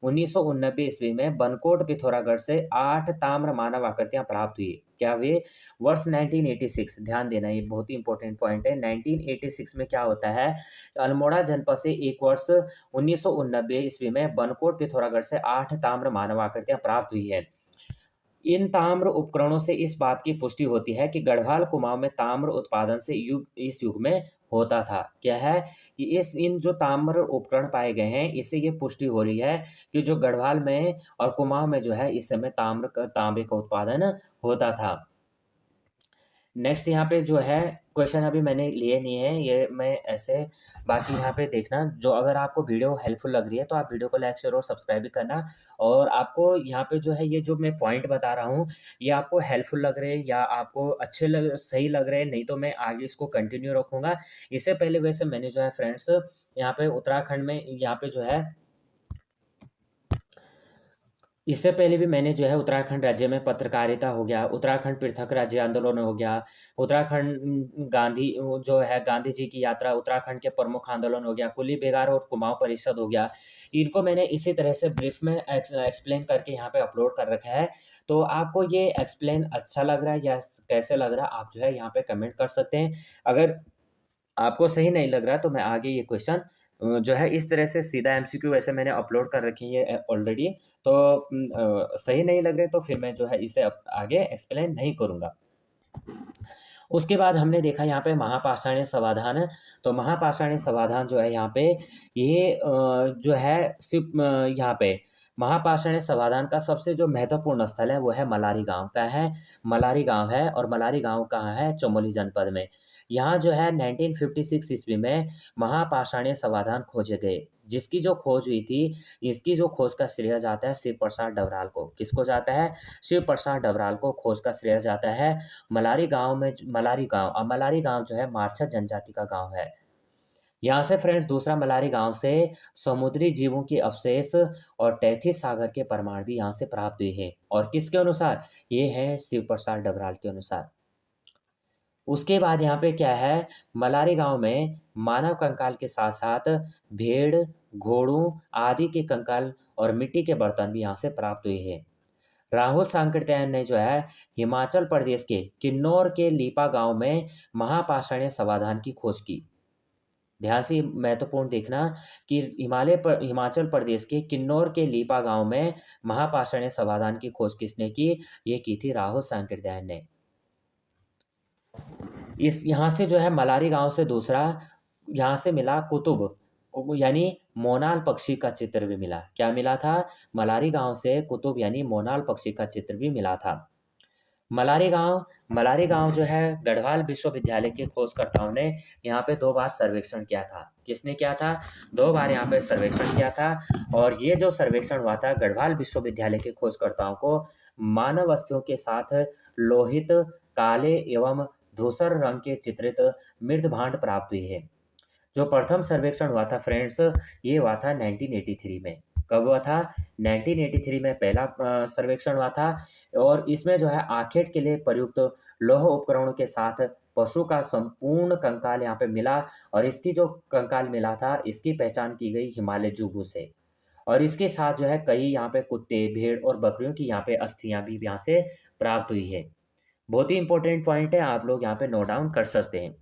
1989 ईस्वी में बनकोट पिथौरागढ़ से 8 ताम्र मानव आकृतियां प्राप्त हुई। क्या हुए? वर्ष 1986, ध्यान देना, ये बहुत ही इंपॉर्टेंट पॉइंट है। 1986 में क्या होता है, अल्मोड़ा जनपद से एक वर्ष 1989 ईस्वी में बनकोट पिथौरागढ़ से 8 ताम्र मानव आकृतियां प्राप्त हुई है। इन ताम्र उपकरणों से इस बात की पुष्टि होती है कि गढ़वाल कुमाऊं में ताम्र उत्पादन से इस युग में होता था। क्या है कि इस इन जो ताम्र उपकरण पाए गए हैं, इससे ये पुष्टि हो रही है कि जो गढ़वाल में और कुमाऊं में जो है इस समय तांबे का उत्पादन होता था। नेक्स्ट यहाँ पे जो है क्वेश्चन अभी मैंने लिए नहीं है, ये मैं ऐसे, बाकी यहाँ पे देखना, जो अगर आपको वीडियो हेल्पफुल लग रही है तो आप वीडियो को लाइक शेयर और सब्सक्राइब भी करना। और आपको यहाँ पे जो है ये जो मैं पॉइंट बता रहा हूँ, ये आपको हेल्पफुल लग रहे हैं या आपको सही लग रहे हैं, नहीं तो मैं आगे इसको कंटिन्यू रखूँगा। इससे पहले वैसे मैंने जो है फ्रेंड्स, यहाँ पे उत्तराखंड में यहाँ पे जो है, इससे पहले भी मैंने जो है उत्तराखंड राज्य में पत्रकारिता हो गया, उत्तराखंड पृथक राज्य आंदोलन हो गया, उत्तराखंड गांधी जो है गांधी जी की यात्रा, उत्तराखंड के प्रमुख आंदोलन हो गया, कुली बेगार और कुमाऊं परिषद हो गया। इनको मैंने इसी तरह से ब्रीफ में एक्सप्लेन करके यहाँ पे अपलोड कर रखा है। तो आपको ये एक्सप्लेन अच्छा लग रहा है या कैसे लग रहा है, आप जो है यहाँ पे कमेंट कर सकते हैं। अगर आपको सही नहीं लग रहा तो मैं आगे ये क्वेश्चन जो है इस तरह से सीधा एमसीक्यू वैसे मैंने अपलोड कर रखी है ऑलरेडी। तो सही नहीं लग रहे तो फिर मैं जो है इसे आगे एक्सप्लेन नहीं करूँगा। उसके बाद हमने देखा यहाँ पे महापाषाणीय समाधान है। तो महापाषाणीय समाधान जो है यहाँ पे, ये जो है सिर्फ यहाँ पे महापाषाणीय समाधान का सबसे जो महत्वपूर्ण स्थल है वो है मलारी गांव का है। मलारी गांव है, और मलारी गांव कहाँ है? चमोली जनपद में। यहाँ जो है 1956 ईस्वी में महापाषाणीय समाधान खोजे गए, जिसकी जो खोज हुई थी, इसकी जो खोज का श्रेय जाता है शिव प्रसाद डबराल को। किसको जाता है? शिव प्रसाद डबराल को खोज का श्रेय जाता है। मलारी गांव जो है मारछा जनजाति का गांव है। यहाँ से फ्रेंड्स दूसरा मलारी गांव से समुद्री जीवों के अवशेष और तैतीस सागर के प्रमाण भी यहाँ से प्राप्त हुए हैं। और किसके अनुसार? ये है शिव प्रसाद डबराल के अनुसार। उसके बाद यहाँ पे क्या है, मलारी गांव में मानव कंकाल के साथ साथ भेड़, घोड़ों आदि के कंकाल और मिट्टी के बर्तन भी यहाँ से प्राप्त हुए हैं। राहुल सांकृत्यायन ने जो है हिमाचल प्रदेश के किन्नौर के लीपा गांव में महापाषाणीय समाधान की खोज की। ध्यान से महत्वपूर्ण देखना कि हिमाचल प्रदेश के किन्नौर के लीपा गांव में महापाषाणीय समाधान की खोज किसने की? ये की थी राहुल सांकृत्यायन ने। इस यहाँ से जो है मलारी गांव से दूसरा यहाँ से मिला कुतुब, यानी मोनाल पक्षी का चित्र भी मिला। क्या मिला था? मलारी गांव से कुतुब यानी मोनाल पक्षी का चित्र भी मिला था। मलारी गांव जो है गढ़वाल विश्वविद्यालय के खोजकर्ताओं ने यहाँ पे 2 बार सर्वेक्षण किया था। किसने किया था? 2 बार यहाँ पे सर्वेक्षण किया था। और ये जो सर्वेक्षण हुआ था गढ़वाल विश्वविद्यालय के खोजकर्ताओं को मानव अस्थियों के साथ लोहित, काले एवं धूसर रंग के चित्रित मृत भांड प्राप्त हुए हैं। जो प्रथम सर्वेक्षण हुआ था फ्रेंड्स, ये हुआ था 1983 में। कब हुआ था? 1983 में पहला सर्वेक्षण हुआ था। और इसमें जो है आखेट के लिए प्रयुक्त लौह उपकरणों के साथ पशु का संपूर्ण कंकाल यहाँ पे मिला। और इसकी जो कंकाल मिला था इसकी पहचान की गई हिमालय जुगू से। और इसके साथ जो है कई यहाँ पे कुत्ते, भेड़ और बकरियों की यहाँ पे अस्थियां भी यहाँ से प्राप्त हुई है। बहुत ही इंपॉर्टेंट पॉइंट है, आप लोग यहाँ पे नोट डाउन कर सकते हैं।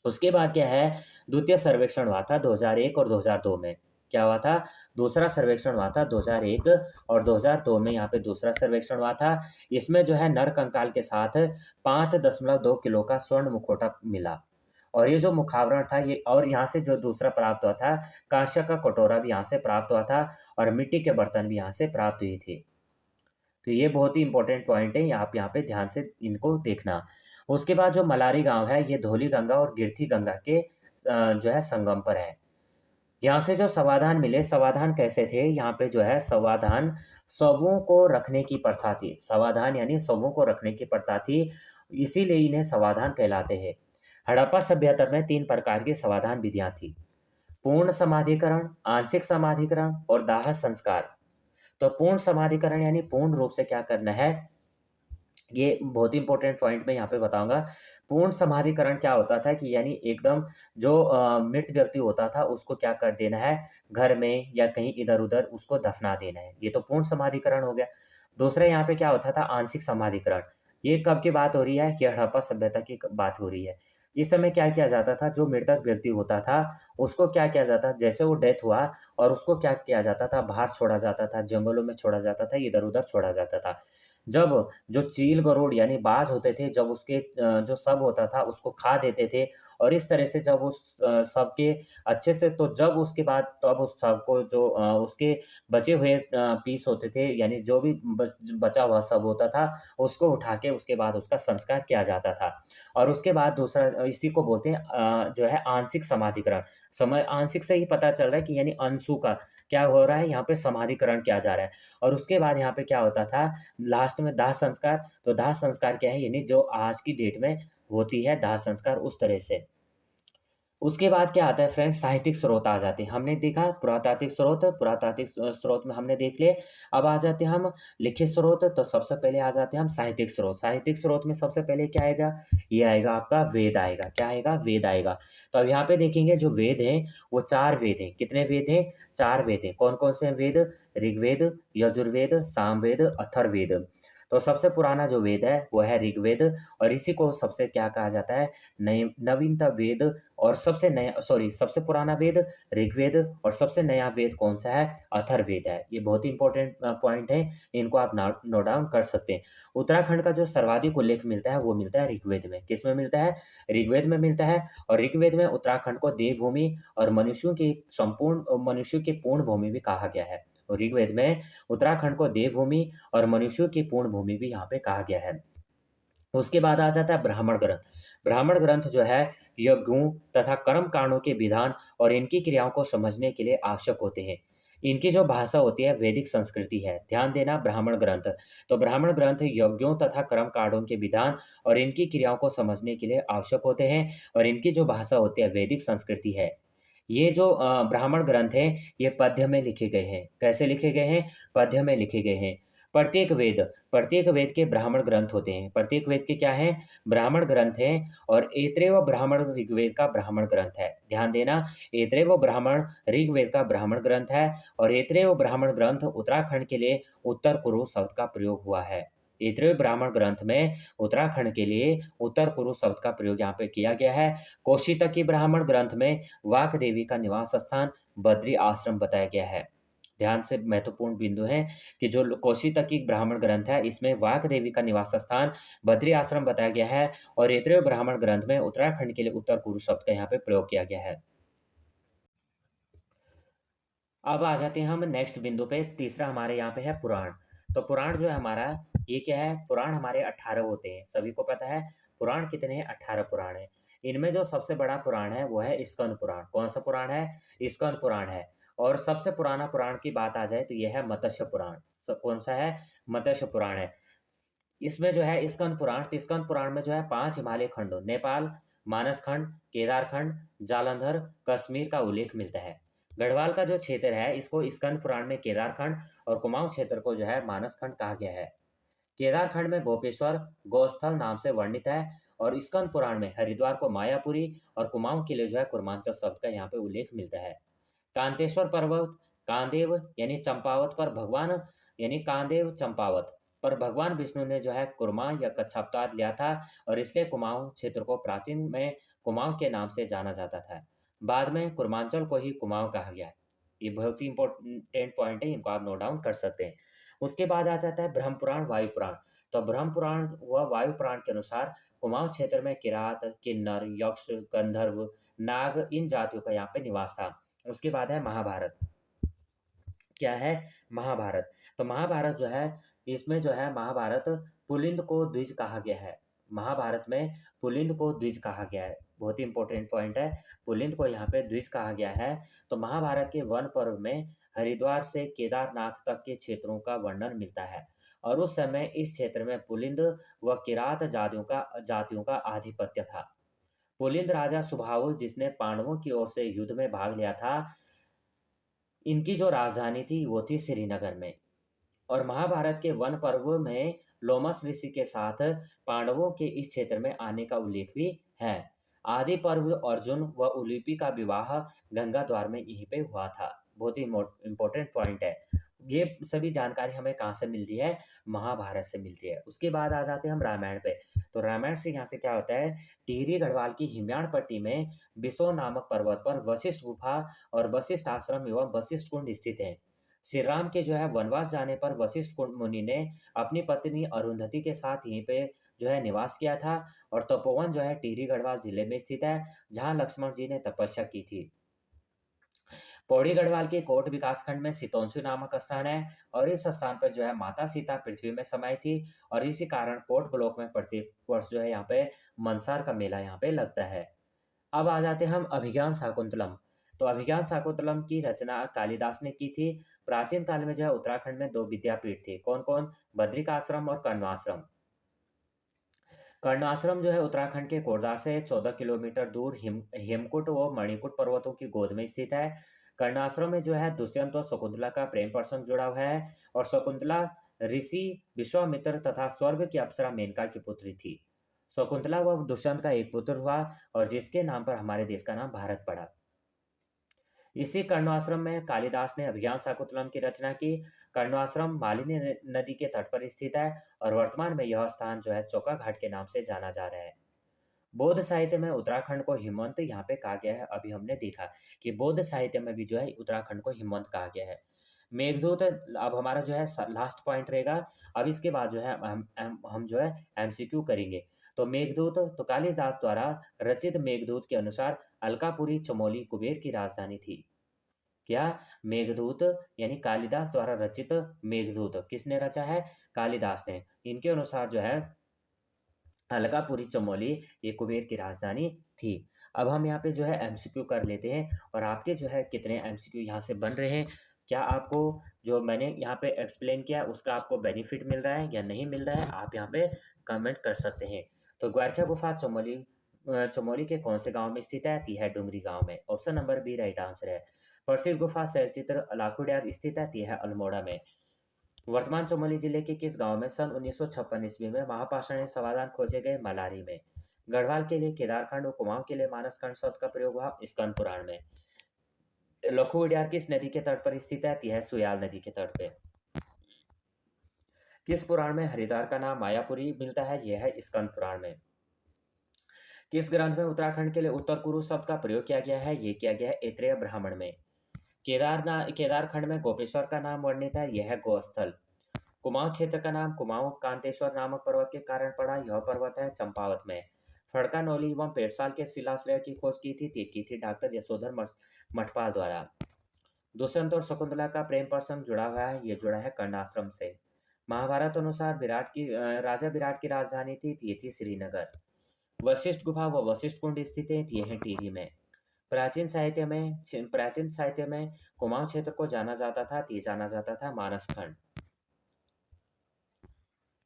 उसके बाद क्या है, द्वितीय सर्वेक्षण हुआ था 2001 और 2002 में। क्या हुआ था? दूसरा सर्वेक्षण हुआ था 2001 और 2002 में। यहाँ पे दूसरा सर्वेक्षण हुआ था। इसमें जो है नर कंकाल के साथ 5.2 किलो का स्वर्ण मुखौटा मिला। और ये जो मुखावरण था ये, और यहाँ से जो दूसरा प्राप्त हुआ था कांस्य का कटोरा भी यहाँ से प्राप्त हुआ था। और मिट्टी के बर्तन भी यहाँ से प्राप्त हुए थे। तो ये बहुत ही इंपॉर्टेंट पॉइंट है, आप यहाँ पे ध्यान से इनको देखना। उसके बाद जो मलारी गांव है ये धौली गंगा और गिरथी गंगा के जो है संगम पर है। यहाँ से जो समाधान मिले, समाधान कैसे थे? यहाँ पे जो है समाधान शवों को रखने की प्रथा थी। समाधान यानी शवों को रखने की प्रथा थी, इसीलिए इन्हें समाधान कहलाते हैं। हड़प्पा सभ्यता में 3 प्रकार की समाधान विधियां थी: पूर्ण समाधिकरण, आंशिक समाधिकरण और दाह संस्कार। तो पूर्ण समाधिकरण यानी पूर्ण रूप से क्या करना है, ये बहुत ही इंपॉर्टेंट पॉइंट मैं यहाँ पे बताऊंगा। पूर्ण समाधिकरण क्या होता था कि यानी एकदम जो मृत व्यक्ति होता था उसको क्या कर देना है, घर में या कहीं इधर उधर उसको दफना देना है। ये तो पूर्ण समाधिकरण हो गया। दूसरा यहाँ पे क्या होता था, आंशिक समाधिकरण। ये कब की बात हो रही है? कि हड़प्पा सभ्यता की बात हो रही है। इस समय क्या किया जाता था, जो मृतक व्यक्ति होता था उसको क्या किया जाता, जैसे वो डेथ हुआ और उसको क्या किया जाता था, बाहर छोड़ा जाता था, जंगलों में छोड़ा जाता था, इधर उधर छोड़ा जाता था। जब जो चील गरुड़ यानी बाज होते थे, जब उसके जो शव होता था उसको खा देते थे। और इस तरह से जब उस शव के अच्छे से, तो जब उसके बाद तब उस शव को जो उसके बचे हुए पीस होते थे, यानी जो भी बचा हुआ शव होता था उसको उठा के उसके बाद उसका संस्कार किया जाता था। और उसके बाद दूसरा इसी को बोलते हैं जो है आंशिक समाधिकरण। समय आंशिक से ही पता चल रहा है कि यानी अंशु का क्या हो रहा है, यहाँ पे समाधिकरण किया जा रहा है। और उसके बाद यहाँ पे क्या होता था, लास्ट में दाह संस्कार। तो दाह संस्कार क्या है, यानी जो आज की डेट में होती है दाह संस्कार, उस तरह से। उसके बाद क्या आता है फ्रेंड्स, साहित्यिक स्रोत आ जाते हैं। हमने देखा पुरातात्विक स्रोत, पुरातात्विक स्रोत में हमने देख लिए। अब आ जाते हैं हम लिखित स्रोत। तो सबसे पहले आ जाते हैं हम साहित्यिक स्रोत। साहित्यिक स्रोत में सबसे पहले क्या आएगा, ये आएगा आपका वेद आएगा। क्या आएगा? वेद आएगा। तो अब यहाँ पे देखेंगे जो वेद हैं वो 4 वेद हैं। कितने वेद हैं? 4 वेद हैं। कौन कौन से हैं वेद? ऋग्वेद, यजुर्वेद, सामवेद, अथर्ववेद। तो सबसे पुराना जो वेद है वो है ऋग्वेद। और इसी को सबसे क्या कहा जाता है, नवीनतम वेद। और सबसे नया, सॉरी, सबसे पुराना वेद ऋग्वेद और सबसे नया वेद कौन सा है? अथर्ववेद है। ये बहुत ही इंपॉर्टेंट पॉइंट है, इनको आप नोट डाउन कर सकते हैं। उत्तराखंड का जो सर्वाधिक उल्लेख मिलता है वो मिलता है ऋग्वेद में। किस में मिलता है? ऋग्वेद में मिलता है। और ऋग्वेद में उत्तराखंड को देवभूमि और मनुष्यों की पूर्ण भूमि भी कहा गया है। और ऋग्वेद में उत्तराखंड को देवभूमि और मनुष्यों की पूर्ण भूमि भी यहाँ पे कहा गया है। उसके बाद आ जाता है ब्राह्मण ग्रंथ। ब्राह्मण ग्रंथ जो है यज्ञों तथा कर्म कांडों के विधान और इनकी क्रियाओं को समझने के लिए आवश्यक होते हैं। इनकी जो भाषा होती है वैदिक संस्कृति है। ध्यान देना, ब्राह्मण ग्रंथ। तो ब्राह्मण ग्रंथ यज्ञों तथा कर्म कांडों के विधान और इनकी क्रियाओं को समझने के लिए आवश्यक होते हैं। और इनकी जो भाषा होती है वैदिक संस्कृति है। ये जो ब्राह्मण ग्रंथ हैं ये पद्य में लिखे गए हैं। कैसे लिखे गए हैं? पद्य में लिखे गए हैं। प्रत्येक वेद के ब्राह्मण ग्रंथ होते हैं। प्रत्येक वेद के क्या हैं? ब्राह्मण ग्रंथ हैं। और ऐतरेय ब्राह्मण ऋग्वेद का ब्राह्मण ग्रंथ है। ध्यान देना, ऐतरेय ब्राह्मण ऋग्वेद का ब्राह्मण ग्रंथ है और ऐतरेय ब्राह्मण ग्रंथ उत्तराखंड के लिए उत्तर कुरु शब्द का प्रयोग हुआ है। ऐतरेय ब्राह्मण ग्रंथ में उत्तराखंड के लिए उत्तर कुरु शब्द का प्रयोग यहाँ पे किया गया है। कौशितकी ब्राह्मण ग्रंथ में वाक देवी का निवास स्थान बद्री आश्रम बताया गया है। ध्यान से महत्वपूर्ण बिंदु है कि जो कौशितकी ब्राह्मण ग्रंथ है इसमें वाक देवी का निवास स्थान बद्री आश्रम बताया गया है और ऐतरेय ब्राह्मण ग्रंथ में उत्तराखंड के लिए उत्तर कुरु शब्द का यहाँ पे प्रयोग किया गया है। अब आ जाते हैं हम नेक्स्ट बिंदु पे। तीसरा हमारे यहाँ पे है पुराण। तो पुराण जो है हमारा, ये क्या है? पुराण हमारे 18 होते हैं, सभी को पता है। पुराण कितने हैं? 18 पुराण है। इनमें जो सबसे बड़ा पुराण है वो है स्कंद पुराण। कौन सा पुराण है? स्कंद पुराण है। और सबसे पुराना पुराण की बात आ जाए तो यह है मत्स्य पुराण। कौन सा है? मत्स्य पुराण है। इसमें जो है स्कंद पुराण, तो स्कंद पुराण में जो है 5 हिमालय खंडों नेपाल, मानस खंड, केदार खंड, जालंधर, कश्मीर का उल्लेख मिलता है। गढ़वाल का जो क्षेत्र है इसको स्कंद पुराण में केदार खंड और कुमाऊं क्षेत्र को जो है मानस खंड कहा गया है। केदार खंड में गोपेश्वर गौस्थल नाम से वर्णित है और स्कंद पुराण में हरिद्वार को मायापुरी और कुमाऊं के लिए जो है कुर्मांचल शब्द का यहाँ पे उल्लेख मिलता है। कांतेश्वर पर्वत, कांदेव यानी चंपावत पर भगवान, यानी कांदेव चंपावत पर भगवान विष्णु ने जो है कुर्मा या कच्छ अवतार लिया था और इसलिए कुमाऊं क्षेत्र को प्राचीन में कुमाऊं के नाम से जाना जाता था। बाद में कुर्मांचल को ही कुमाऊं कहा गया। ये बहुत ही इंपॉर्टेंट पॉइंट है, इनको आप नोट डाउन कर सकते हैं। उसके बाद आ जाता है ब्रह्म पुराण, वायु पुराण। तो ब्रह्म पुराण व वायु पुराण के अनुसार कुमाऊं क्षेत्र में किरात, किन्नर, यक्ष, गंधर्व, नाग इन जातियों का यहाँ पे निवास था। उसके बाद है महाभारत। क्या है? महाभारत। तो महाभारत जो है, इसमें जो है महाभारत पुलिंद को द्विज कहा गया है। महाभारत में पुलिंद को द्विज कहा गया है, बहुत ही इंपॉर्टेंट पॉइंट है। पुलिंद को यहाँ पे द्विज कहा गया है। तो महाभारत के वन पर्व में हरिद्वार से केदारनाथ तक के क्षेत्रों का वर्णन मिलता है और उस समय इस क्षेत्र में पुलिंद व किरात जातियों का आधिपत्य था। पुलिंद राजा सुबाहु, जिसने पांडवों की ओर से युद्ध में भाग लिया था, इनकी जो राजधानी थी वो थी श्रीनगर में। और महाभारत के वन पर्व में लोमस ऋषि के साथ पांडवों के इस क्षेत्र में आने का उल्लेख भी है। आदि पर्व अर्जुन व उलूपी का विवाह गंगा द्वार में यहीं पे हुआ था। बहुत ही इंपॉर्टेंट पॉइंट है। ये सभी जानकारी हमें कहाँ से मिलती है? महाभारत से मिलती है। उसके बाद आ जाते हैं हम रामायण पे। तो रामायण से यहाँ से क्या होता है? टिहरी गढ़वाल की हिमयाण पट्टी में बिसो नामक पर्वत पर वशिष्ठ गुफा और वशिष्ठ आश्रम एवं वशिष्ठ कुंड स्थित है। श्री राम के जो है वनवास जाने पर वशिष्ठ कुंड मुनि ने अपनी पत्नी अरुंधति के साथ यहीं पे जो है निवास किया था। और तपोवन जो है टिहरी गढ़वाल जिले में स्थित है, जहाँ लक्ष्मण जी ने तपस्या की थी। पौड़ी गढ़वाल के कोट विकासखंड में सितोंसू नामक स्थान है और इस स्थान पर जो है माता सीता पृथ्वी में समाई थी और इसी कारण कोट ब्लॉक में प्रत्येक वर्ष जो है यहाँ पे मनसार का मेला यहाँ पे लगता है। अब आ जाते हैं हम अभिज्ञान शाकुंतलम। तो अभिज्ञान शाकुंतलम की रचना कालिदास ने की थी। प्राचीन काल में जो है उत्तराखंड में 2 विद्यापीठ थे। कौन कौन? बद्रिकाश्रम और कर्णाश्रम। कर्णाश्रम जो है उत्तराखंड के कोटद्वार से 14 किलोमीटर दूर हेमकुट व मणिकुट पर्वतों की गोद में स्थित है। कर्णाश्रम में जो है दुष्यंत और शकुंतला का प्रेम प्रसंग जुड़ा हुआ है और शकुंतला ऋषि विश्वामित्र तथा स्वर्ग की अप्सरा मेनका की पुत्री थी। शकुंतला व दुष्यंत का एक पुत्र हुआ और जिसके नाम पर हमारे देश का नाम भारत पड़ा। इसी कर्णाश्रम में कालिदास ने अभिज्ञान शाकुंतलम की रचना की। कर्णाश्रम मालिनी नदी के तट पर स्थित है और वर्तमान में यह स्थान जो है चौका घाट के नाम से जाना जा रहा है। बौद्ध साहित्य में उत्तराखंड को हिमवंत यहाँ पे कहा गया है। अभी हमने देखा कि बौद्ध साहित्य में भी जो है उत्तराखंड को हिमवंत कहा गया है। मेघदूत अब हमारा जो है लास्ट पॉइंट रहेगा। अब इसके बाद जो है हम जो है एमसीक्यू करेंगे। तो मेघदूत, तो कालिदास द्वारा रचित मेघदूत के अनुसार अलकापुरी चमोली कुबेर की राजधानी थी। क्या? मेघदूत यानी कालिदास द्वारा रचित मेघदूत किसने रचा है? कालिदास ने। इनके अनुसार जो है अलकापुरी चमोली ये कुबेर की राजधानी थी। अब हम यहाँ पे जो है एमसीक्यू कर लेते हैं और आपके जो है कितने एमसीक्यू यहाँ से बन रहे हैं, क्या आपको जो मैंने यहाँ पे एक्सप्लेन किया उसका आपको बेनिफिट मिल रहा है या नहीं मिल रहा है, आप यहाँ पे कमेंट कर सकते हैं। तो ग्वारखा गुफा चमोली के कौन से गांव में स्थित है? यह है डुंगरी गांव में। Option number B right answer है। प्रसिद्ध गुफा शैलचित्र लाखोडियार स्थित है? यह है अल्मोड़ा में। वर्तमान चमोली जिले के किस गांव में सन 1956 ईस्वी में महापाषाणी समाधान खोजे गए? मलारी में। गढ़वाल के लिए केदारखंड और कुमाऊं के लिए मानसखंड शब्द का प्रयोग हुआ स्कंद पुराण में। लखू विड्यार किस नदी के तट पर स्थित है? यह सुयाल नदी के तट पे। किस पुराण में हरिद्वार का नाम मायापुरी मिलता है? यह है स्कंद पुराण में। किस ग्रंथ में उत्तराखंड के लिए उत्तर कुरु शब्द का प्रयोग किया गया है? ये किया गया है ऐत्रेय ब्राह्मण में। केदारखंड में गोपेश्वर का नाम वर्णित है? यह है गोस्थल। कुमाऊं क्षेत्र का नाम कुमाऊं कांतेश्वर नामक पर्वत के कारण पड़ा? यह पर्वत है चंपावत में। फड़का नौली एवं पेड़साल के शिलाश्रय की खोज की थी डॉक्टर यशोधर मठपाल द्वारा। दुष्यंत और शकुंतला का प्रेम प्रसंग जुड़ा हुआ है? ये जुड़ा है कर्ण आश्रम से। महाभारत अनुसार राजा विराट की राजधानी थी? ये थी श्रीनगर। वशिष्ठ गुफा व वशिष्ठ कुंड स्थित है? ये है टिहरी में। प्राचीन साहित्य में कुमाऊं क्षेत्र को जाना जाता था? ये जाना जाता था मानसखंड।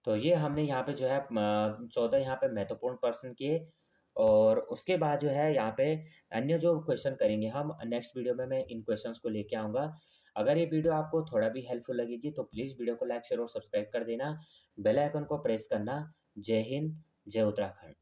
तो ये हमने यहाँ पे जो है 14 यहाँ पे महत्वपूर्ण प्रश्न किए, और उसके बाद जो है यहाँ पे अन्य जो क्वेश्चन करेंगे हम नेक्स्ट वीडियो में, मैं इन क्वेश्चंस को लेके आऊँगा। अगर ये वीडियो आपको थोड़ा भी हेल्पफुल लगेगी तो प्लीज़ वीडियो को लाइक शेयर और सब्सक्राइब कर देना, बेल आइकन को प्रेस करना। जय हिंद, जय उत्तराखंड।